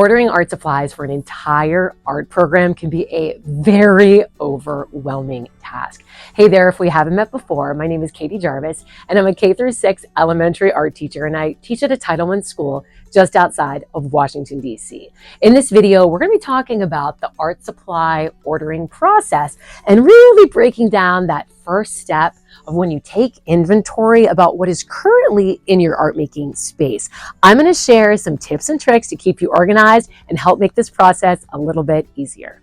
Ordering art supplies for an entire art program can be a very overwhelming task. Hey there, if we haven't met before, my name is Jarvis, and I'm a K-6 elementary art teacher, and I teach at a Title I school just outside of Washington, D.C. In this video, we're going to be talking about the art supply ordering process and really breaking down that first step of when you take inventory about what is currently in your art making space. I'm going to share some tips and tricks to keep you organized and help make this process a little bit easier.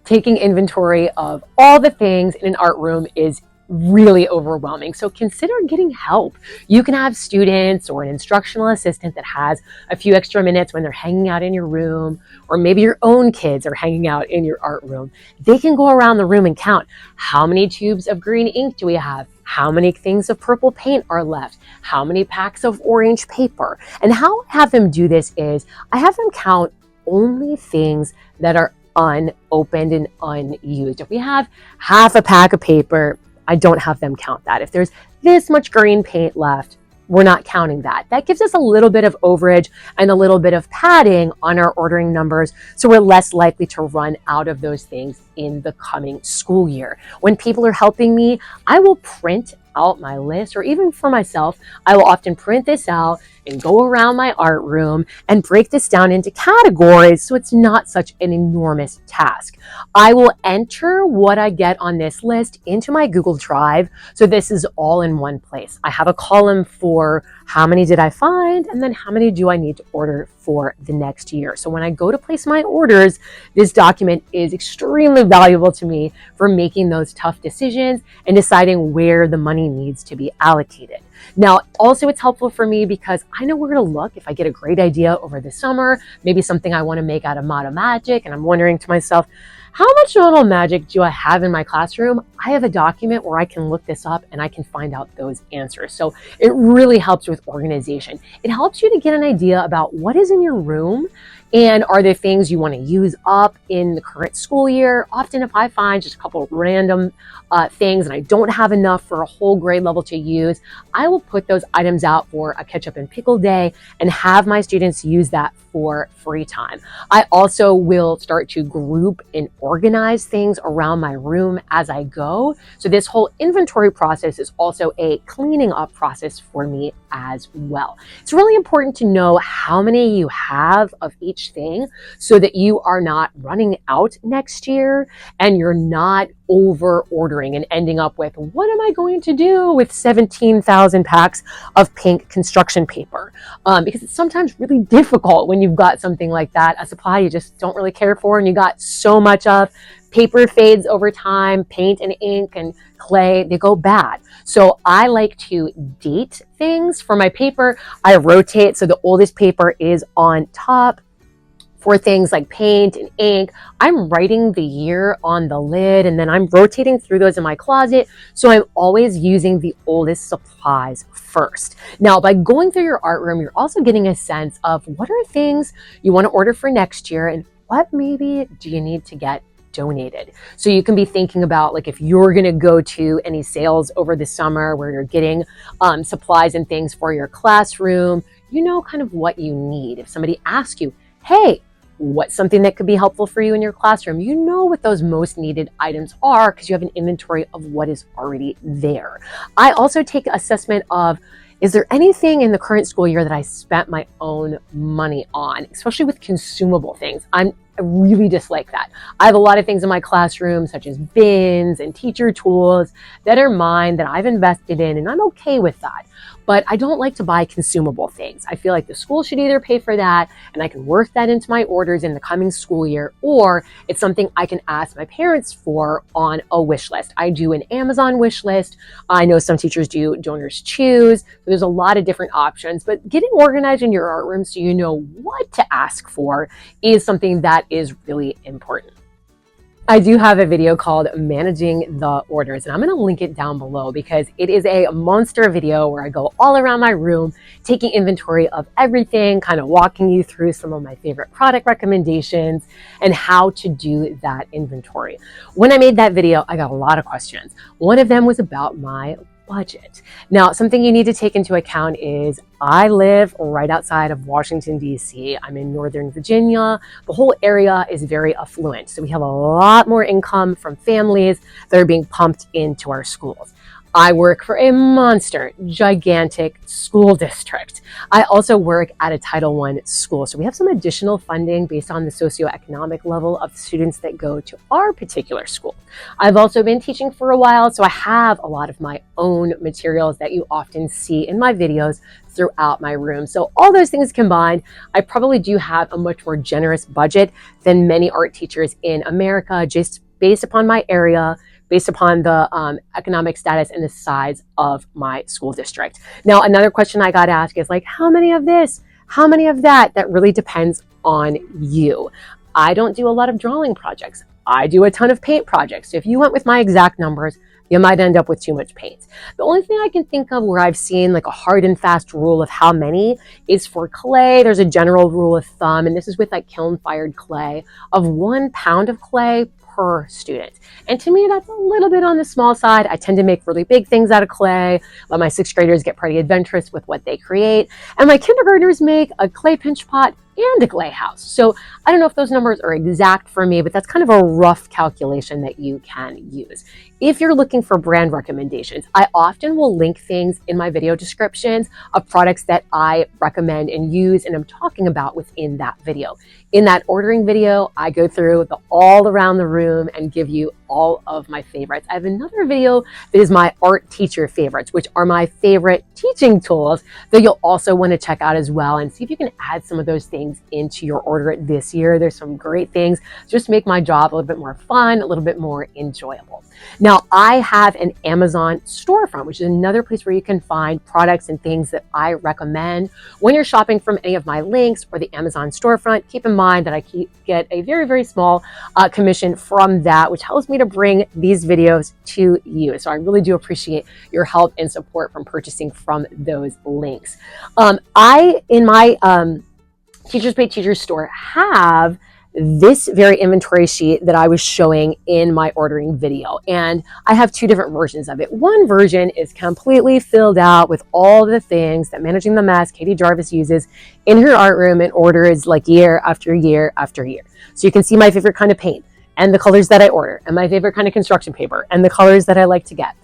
Taking inventory of all the things in an art room is really overwhelming, so consider getting help. You can have students or an instructional assistant that has a few extra minutes when they're hanging out in your room, or maybe your own kids are hanging out in your art room. They can go around the room and count how many tubes of green ink do we have, how many things of purple paint are left, how many packs of orange paper. And how I have them do this is I have them count only things that are unopened and unused. If we have half a pack of paper, I don't have them count that. If there's this much green paint left, we're not counting that. That gives us a little bit of overage and a little bit of padding on our ordering numbers, so we're less likely to run out of those things in the coming school year. When people are helping me, I will print out my list, or even for myself, I will often print this out and go around my art room and break this down into categories so it's not such an enormous task. I will enter what I get on this list into my Google Drive, so this is all in one place. I have a column for how many did I find, and then how many do I need to order for the next year. So when I go to place my orders, this document is extremely valuable to me for making those tough decisions and deciding where the money needs to be allocated. Now, also it's helpful for me because I know where to look if I get a great idea over the summer, maybe something I want to make out of model magic, and I'm wondering to myself, how much model magic do I have in my classroom? I have a document where I can look this up and I can find out those answers. So it really helps with organization. It helps you to get an idea about what is in your room and are there things you want to use up in the current school year. Often if I find just a couple of random things and I don't have enough for a whole grade level to use, I will put those items out for a ketchup and pickle day and have my students use that for free time. I also will start to group and organize things around my room as I go. So this whole inventory process is also a cleaning up process for me as well. It's really important to know how many you have of each thing so that you are not running out next year and you're not over ordering and ending up with, what am I going to do with 17,000 packs of pink construction paper? Because it's sometimes really difficult when you've got something like that, a supply you just don't really care for and you got so much of. Paper fades over time, paint and ink and clay, they go bad. So I like to date things for my paper. I rotate so the oldest paper is on top. For things like paint and ink, I'm writing the year on the lid and then I'm rotating through those in my closet. So I'm always using the oldest supplies first. Now, by going through your art room, you're also getting a sense of what are things you want to order for next year and what maybe do you need to get donated. So you can be thinking about, like, if you're going to go to any sales over the summer where you're getting supplies and things for your classroom, you know kind of what you need. If somebody asks you, hey, what's something that could be helpful for you in your classroom? You know what those most needed items are because you have an inventory of what is already there. I also take assessment of, is there anything in the current school year that I spent my own money on, especially with consumable things? I really dislike that. I have a lot of things in my classroom, such as bins and teacher tools that are mine that I've invested in, and I'm okay with that. But I don't like to buy consumable things. I feel like the school should either pay for that and I can work that into my orders in the coming school year, or it's something I can ask my parents for on a wish list. I do an Amazon wish list. I know some teachers do Donors Choose. So there's a lot of different options, but getting organized in your art room so you know what to ask for is something that is really important. I do have a video called Managing the Orders, and I'm going to link it down below because it is a monster video where I go all around my room, taking inventory of everything, kind of walking you through some of my favorite product recommendations and how to do that inventory. When I made that video, I got a lot of questions. One of them was about my budget. Now, something you need to take into account is I live right outside of Washington, D.C. I'm in Northern Virginia. The whole area is very affluent. So we have a lot more income from families that are being pumped into our schools. I work for a monster, gigantic school district. I also work at a Title I school. So we have some additional funding based on the socioeconomic level of students that go to our particular school. I've also been teaching for a while, so I have a lot of my own materials that you often see in my videos throughout my room. So all those things combined, I probably do have a much more generous budget than many art teachers in America, just based upon my area, based upon the economic status and the size of my school district. Now, another question I got asked is like, how many of this? How many of that? That really depends on you. I don't do a lot of drawing projects. I do a ton of paint projects. So if you went with my exact numbers, you might end up with too much paint. The only thing I can think of where I've seen like a hard and fast rule of how many is for clay. There's a general rule of thumb, and this is with like kiln fired clay, of 1 pound of clay per student. And to me, that's a little bit on the small side. I tend to make really big things out of clay, let my 6th graders get pretty adventurous with what they create. And my kindergartners make a clay pinch pot and a clay house. So I don't know if those numbers are exact for me, but that's kind of a rough calculation that you can use. If you're looking for brand recommendations, I often will link things in my video descriptions of products that I recommend and use and I'm talking about within that video. In that ordering video, I go through the all around the room and give you all of my favorites. I have another video that is my art teacher favorites, which are my favorite teaching tools that you'll also want to check out as well and see if you can add some of those things into your order this year. There's some great things just make my job a little bit more fun, a little bit more enjoyable. Now, I have an Amazon storefront, which is another place where you can find products and things that I recommend. When you're shopping from any of my links or the Amazon storefront, keep in mind that I get a very, very small commission from that, which helps me to bring these videos to you. So I really do appreciate your help and support from purchasing from those links. In my Teachers Pay Teachers store have this very inventory sheet that I was showing in my ordering video. And I have 2 different versions of it. One version is completely filled out with all the things that Managing the Mess, Katie Jarvis, uses in her art room and orders like year after year after year. So you can see my favorite kind of paint and the colors that I order and my favorite kind of construction paper and the colors that I like to get.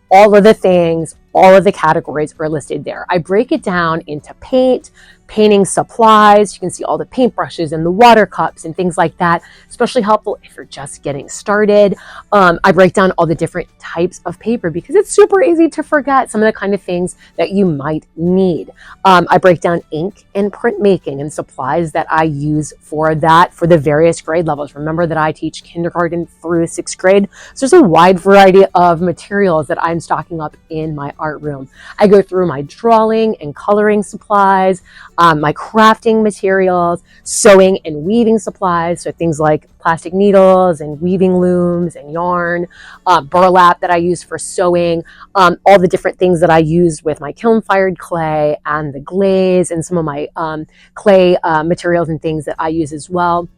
All of the things, all of the categories are listed there. I break it down into paint, painting supplies. You can see all the paintbrushes and the water cups and things like that, especially helpful if you're just getting started. I break down all the different types of paper because it's super easy to forget some of the kind of things that you might need. I break down ink and printmaking and supplies that I use for that for the various grade levels. Remember that I teach kindergarten through 6th grade. So there's a wide variety of materials that I'm stocking up in my art room. I go through my drawing and coloring supplies, my crafting materials, sewing and weaving supplies, so things like plastic needles and weaving looms and yarn, burlap that I use for sewing, all the different things that I use with my kiln-fired clay and the glaze and some of my clay materials and things that I use as well.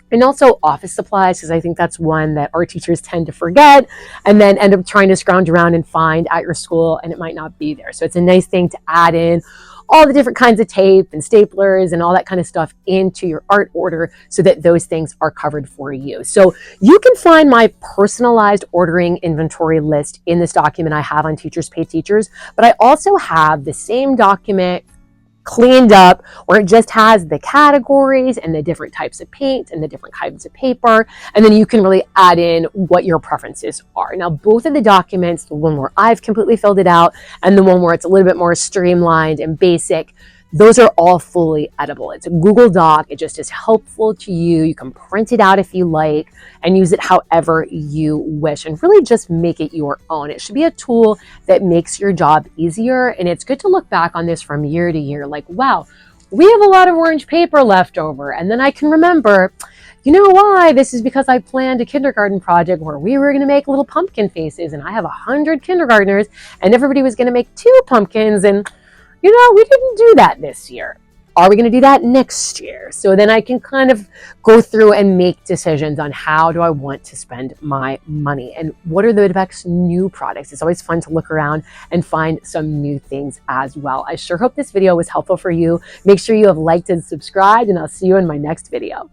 And also office supplies, because I think that's one that our teachers tend to forget and then end up trying to scrounge around and find at your school, and it might not be there. So it's a nice thing to add in all the different kinds of tape and staplers and all that kind of stuff into your art order so that those things are covered for you. So you can find my personalized ordering inventory list in this document I have on Teachers Pay Teachers, but I also have the same document cleaned up where it just has the categories and the different types of paint and the different kinds of paper, and then you can really add in what your preferences are. Now, both of the documents, the one where I've completely filled it out and the one where it's a little bit more streamlined and basic, those are all fully editable. It's a Google Doc. It just is helpful to you. You can print it out if you like and use it however you wish and really just make it your own. It should be a tool that makes your job easier. And it's good to look back on this from year to year like, wow, we have a lot of orange paper left over. And then I can remember, you know why? This is because I planned a kindergarten project where we were going to make little pumpkin faces, and I have 100 kindergartners and everybody was going to make 2 pumpkins, and you know, we didn't do that this year. Are we going to do that next year? So then I can kind of go through and make decisions on how do I want to spend my money and what are the next new products. It's always fun to look around and find some new things as well. I sure hope this video was helpful for you. Make sure you have liked and subscribed, and I'll see you in my next video.